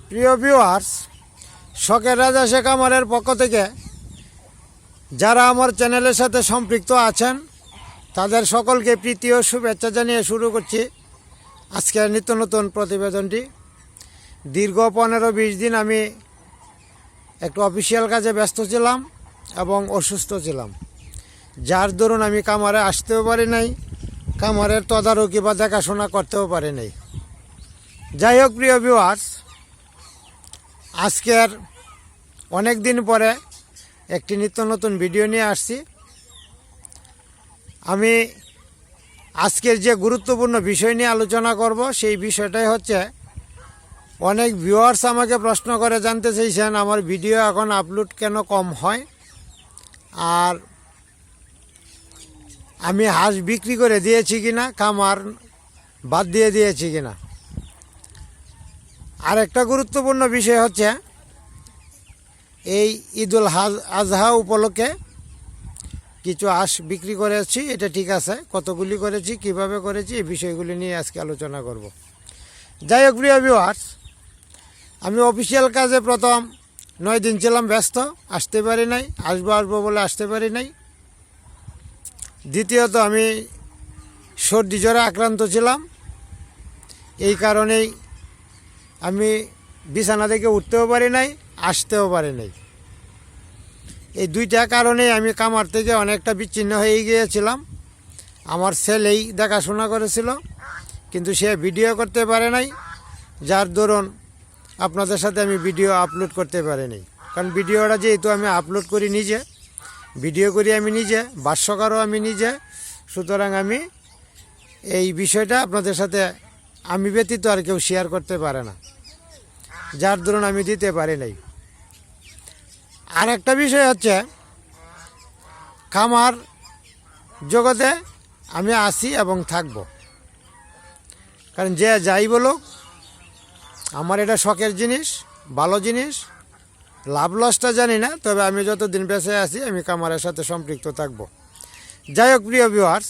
প্রিয় ভিউয়ার্স, শখের রাজা শেখ আমারের পক্ষ থেকে যারা আমার চ্যানেলের সাথে সম্পৃক্ত আছেন তাদের সকলকে প্রীতি ও শুভেচ্ছা জানিয়ে শুরু করছি আজকের নিত্য নতুন প্রতিবেদনটি। দীর্ঘ 15-20 দিন আমি একটু অফিসিয়াল কাজে ব্যস্ত ছিলাম এবং অসুস্থ ছিলাম, যার দরুন আমি খামারে আসতেও পারি নাই, খামারের তদারকি বা দেখাশোনা করতেও পারি নাই। যাই হোক প্রিয় ভিউয়ার্স, আজকের অনেক দিন পরে একটি নিত্য নতুন ভিডিও নিয়ে আসছি। আমি আজকের যে গুরুত্বপূর্ণ বিষয় নিয়ে আলোচনা করব সেই বিষয়টাই হচ্ছে, অনেক ভিউয়ার্স আমাকে প্রশ্ন করে জানতে চাইছেন আমার ভিডিও এখন আপলোড কেন কম হয়, আর আমি হাঁস বিক্রি করে দিয়েছি কিনা, খামার বাদ দিয়ে দিয়েছি কিনা। আর একটা গুরুত্বপূর্ণ বিষয় হচ্ছে, এই ঈদুল আজহা উপলক্ষে কিছু হাঁস বিক্রি করেছি, এটা ঠিক আছে, কতগুলি করেছি, কিভাবে করেছি, এই বিষয়গুলি নিয়ে আজকে আলোচনা করব। যাই হোক প্রিয় ভিউয়ার্স, আমি অফিসিয়াল কাজে প্রথম 9 দিন ছিলাম ব্যস্ত, আসতে পারি নাই, আসবো বলে আসতে পারি নাই। দ্বিতীয়ত আমি সর্দি জ্বরে আক্রান্ত ছিলাম, এই কারণেই আমি বিছানা থেকে উঠতেও পারি নাই, আসতেও পারি নাই। এই দুইটা কারণেই আমি খামার থেকে অনেকটা বিচ্ছিন্ন হয়ে গিয়েছিলাম। আমার ছেলেই দেখাশোনা করেছিল, কিন্তু সে ভিডিও করতে পারে নাই, যার দরুন আপনাদের সাথে আমি ভিডিও আপলোড করতে পারি নাই। কারণ ভিডিওটা যেহেতু আমি আপলোড করি নিজে, ভিডিও করি আমি নিজে, ভাষ্যকারও আমি নিজে, সুতরাং আমি এই বিষয়টা আপনাদের সাথে আমি ব্যতীত আর কেউ শেয়ার করতে পারে না, যার দরুন আমি দিতে পারি নাই। আর একটা বিষয় হচ্ছে, খামার জগতে আমি আসি এবং থাকব, কারণ যে যাই বলুক আমার এটা শখের জিনিস, ভালো জিনিস। লাভ লসটা জানি না, তবে আমি যতদিন বেঁচে আছি আমি খামারের সাথে সম্পৃক্ত থাকব। যাই হোক প্রিয় ভিউয়ার্স,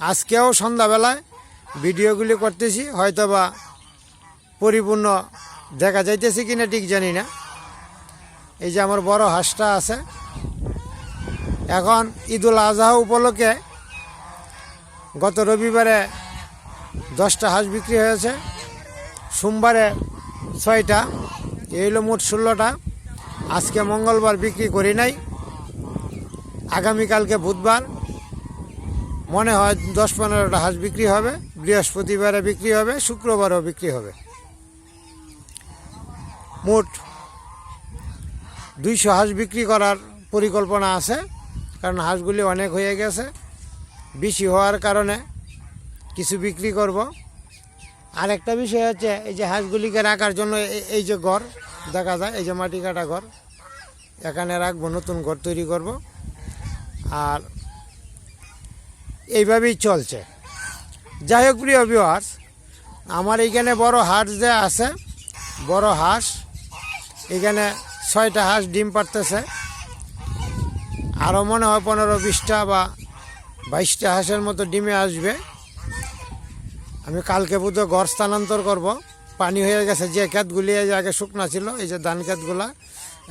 আজকেও সন্ধ্যাবেলায় ভিডিওগুলি করতেছি, হয়তোবা পরিপূর্ণ দেখা যাইতেছি কিনা ঠিক জানি না। এই যে আমার বড় হাঁসটা আছে, এখন ঈদুল আজহা উপলক্ষে গত রবিবারে 10টা হাঁস বিক্রি হয়েছে, সোমবারে 6টা, এই হলো মোট 16টা। আজকে মঙ্গলবার বিক্রি করি নাই, আগামীকালকে বুধবার মনে হয় 10-15টা হাঁস বিক্রি হবে, বৃহস্পতিবারে বিক্রি হবে, শুক্রবারও বিক্রি হবে। মোট 200 হাঁস বিক্রি করার পরিকল্পনা আছে, কারণ হাঁসগুলি অনেক হয়ে গেছে, বেশি হওয়ার কারণে কিছু বিক্রি করব। আর একটা বিষয় হচ্ছে, এই যে হাঁসগুলিকে রাখার জন্য এই যে ঘর দেখা যায়, এই যে মাটি কাটা ঘর, এখানে রাখবো, নতুন ঘর তৈরি করব। আর এইভাবেই চলছে। যাই হোক প্রিয় ভিউয়ার্স, আমার এইখানে বড় হাঁস যে আছে, বড় হাঁস, এখানে 6টা হাঁস ডিম পাড়তেছে, আরও মনে হয় 15-20টা বা 22টা হাঁসের মতো ডিমে আসবে। আমি কালকে বুধ ঘর স্থানান্তর করব, পানি হয়ে গেছে, যে ক্ষেতগুলি আগে শুকনা ছিল, এই যে ধান ক্ষেতগুলা,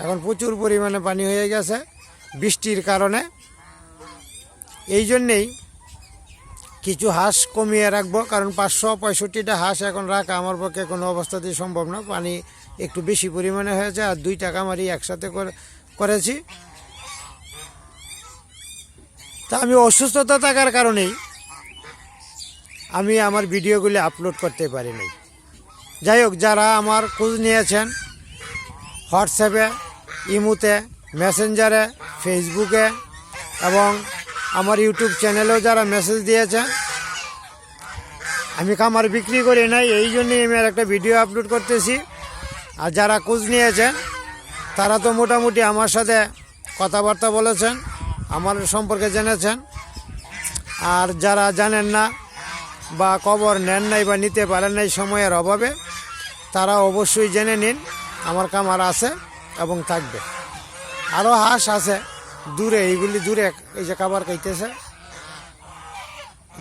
এখন প্রচুর পরিমাণে পানি হয়ে গেছে বৃষ্টির কারণে। এই জন্যেই কিছু হাঁস কমিয়ে রাখবো, কারণ 565টা হাঁস এখন রাখা আমার পক্ষে কোনো অবস্থাতেই সম্ভব না। পানি একটু বেশি পরিমাণে হয়েছে, আর 2টা খামারই একসাথে করেছি। তা আমি অসুস্থতা থাকার কারণেই আমি আমার ভিডিওগুলি আপলোড করতে পারিনি। যাই হোক, যারা আমার খোঁজ নিয়েছেন হোয়াটসঅ্যাপে, ইমোতে, মেসেঞ্জারে, ফেসবুকে এবং আমার ইউটিউব চ্যানেলেও যারা মেসেজ দিয়েছেন, আমি খামার বিক্রি করি নাই, এই জন্যই আমি আর একটা ভিডিও আপলোড করতেছি। আর যারা খোঁজ নিয়েছেন তারা তো মোটামুটি আমার সাথে কথাবার্তা বলেছেন, আমার সম্পর্কে জেনেছেন। আর যারা জানেন না বা খবর নেন নাই বা নিতে পারেন নাই সময়ের অভাবে, তারা অবশ্যই জেনে নিন আমার খামার আছে এবং থাকবে। আরও হাঁস আছে দূরে, এইগুলি দূরে, এই যে খাবার খাইতেছে।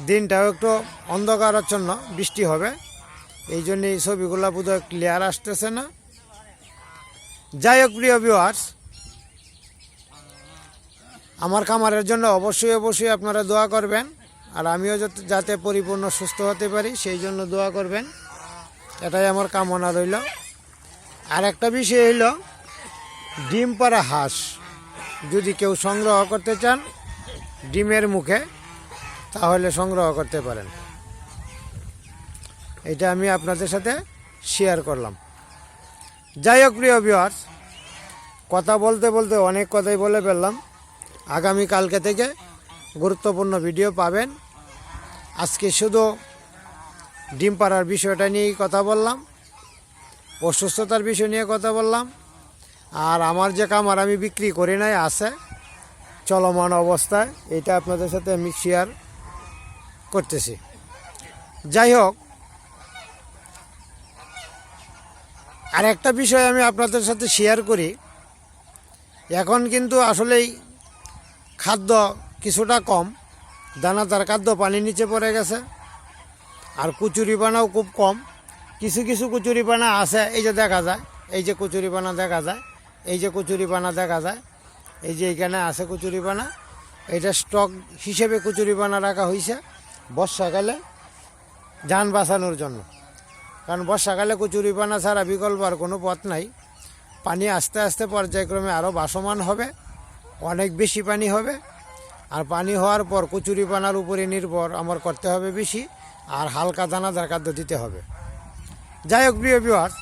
দিনটাও একটু অন্ধকারাচ্ছন্ন, বৃষ্টি হবে, এই জন্য এই ছবিগুলো বোধহয় ক্লিয়ার আসতেছে না। যাই হোক প্রিয় ভিউয়ার্স, আমার খামারের জন্য অবশ্যই আপনারা দোয়া করবেন, আর আমিও যাতে পরিপূর্ণ সুস্থ হতে পারি সেই জন্য দোয়া করবেন, এটাই আমার কামনা রইল। আর একটা বিষয় হইল, ডিম পাড়া হাঁস যদি কেউ সংগ্রহ করতে চান ডিমের মুখে, তাহলে সংগ্রহ করতে পারেন। এটা আমি আপনাদের সাথে শেয়ার করলাম। যাই হোক প্রিয় ভিউয়ার্স, কথা বলতে বলতে অনেক কথাই বলে ফেললাম। আগামী কালকে থেকে গুরুত্বপূর্ণ ভিডিও পাবেন। আজকে শুধু ডিম পাড়ার বিষয়টা নিয়েই কথা বললাম, অসুস্থতার বিষয় নিয়ে কথা বললাম। আর আমার যে খামার আমি বিক্রি করি নাই, আছে চলমান অবস্থায়, এটা আপনাদের সাথে আমি শেয়ার করতেছি। যাই হোক, আর একটা বিষয় আমি আপনাদের সাথে শেয়ার করি। এখন কিন্তু আসলেই খাদ্য কিছুটা কম, দানাদার খাদ্য পানি নিচে পড়ে গেছে, আর কচুরিপানাও খুব কম। কিছু কিছু কচুরিপানা আছে, এই যে দেখা যায়, এই যে কচুরিপানা দেখা যায়, এই যে কচুরিপানা দেখা যায়, এই যে এইখানে আছে কচুরিপানা। এটা স্টক হিসেবে কচুরিপানা রাখা হয়েছে বর্ষাকালে যান বাঁচানোর জন্য। কারণ বর্ষাকালে কচুরিপানা ছাড়া বিকল্প আর কোনো পথ নাই। পানি আস্তে আস্তে পর্যায়ক্রমে আরও বাসমান হবে, অনেক বেশি পানি হবে। আর পানি হওয়ার পর কচুরিপানার উপরে নির্ভর আমার করতে হবে বেশি, আর হালকা দানাদার খাদ্য দিতে হবে। যাই হোক প্রিয় ভিউয়ার্স,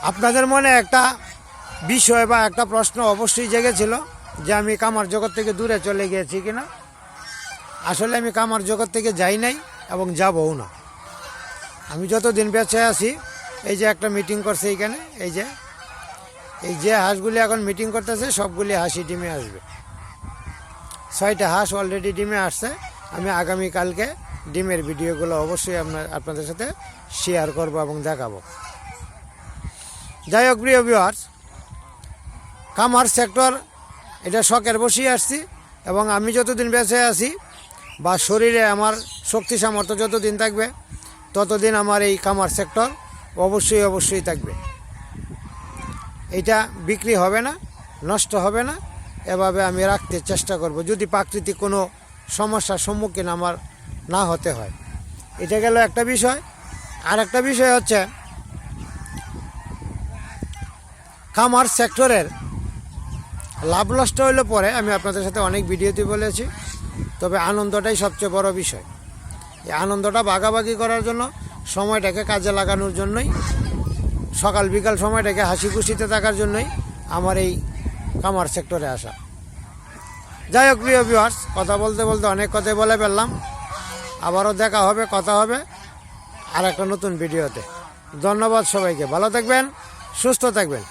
আপনাদের মনে একটা বিষয় বা একটা প্রশ্ন অবশ্যই জেগেছিল যে আমি কামার জগৎ থেকে দূরে চলে গিয়েছি কিনা। আসলে আমি কামার জগৎ থেকে যাই নাই এবং যাবও না। আমি যতদিন বেঁচে আছি, এই যে একটা মিটিং করছে এইখানে, এই যে হাঁসগুলি এখন মিটিং করতেছে, সবগুলি হাঁসই ডিমে আসবে। 6টা হাঁস অলরেডি ডিমে আসছে। আমি আগামীকালকে ডিমের ভিডিওগুলো অবশ্যই আপনাদের সাথে শেয়ার করব এবং দেখাবো। যাই হোক প্রিয় ভিউয়ার্স, খামার সেক্টর এটা শখের বসেই আসছি, এবং আমি যতদিন বেঁচে আছি বা শরীরে আমার শক্তি সামর্থ্য যতদিন থাকবে ততদিন আমার এই খামার সেক্টর অবশ্যই থাকবে। এটা বিক্রি হবে না, নষ্ট হবে না, এভাবে আমি রাখতে চেষ্টা করব যদি প্রাকৃতিক কোনো সমস্যার সম্মুখীন আমার না হতে হয়। এটা গেল একটা বিষয়। আর একটা বিষয় হচ্ছে, খামার সেক্টরের লাভ লসটা হইলে পরে আমি আপনাদের সাথে অনেক ভিডিওতে বলেছি, তবে আনন্দটাই সবচেয়ে বড় বিষয়। এই আনন্দটা ভাগাভাগি করার জন্য, সময়টাকে কাজে লাগানোর জন্যই, সকাল বিকাল সময়টাকে হাসি খুশিতে থাকার জন্যই আমার এই খামার সেক্টরে আসা। যাই হোক প্রিয় ভিউয়ার্স, কথা বলতে বলতে অনেক কথাই বলে ফেললাম। আবারও দেখা হবে, কথা হবে আর একটা নতুন ভিডিওতে। ধন্যবাদ সবাইকে, ভালো থাকবেন, সুস্থ থাকবেন।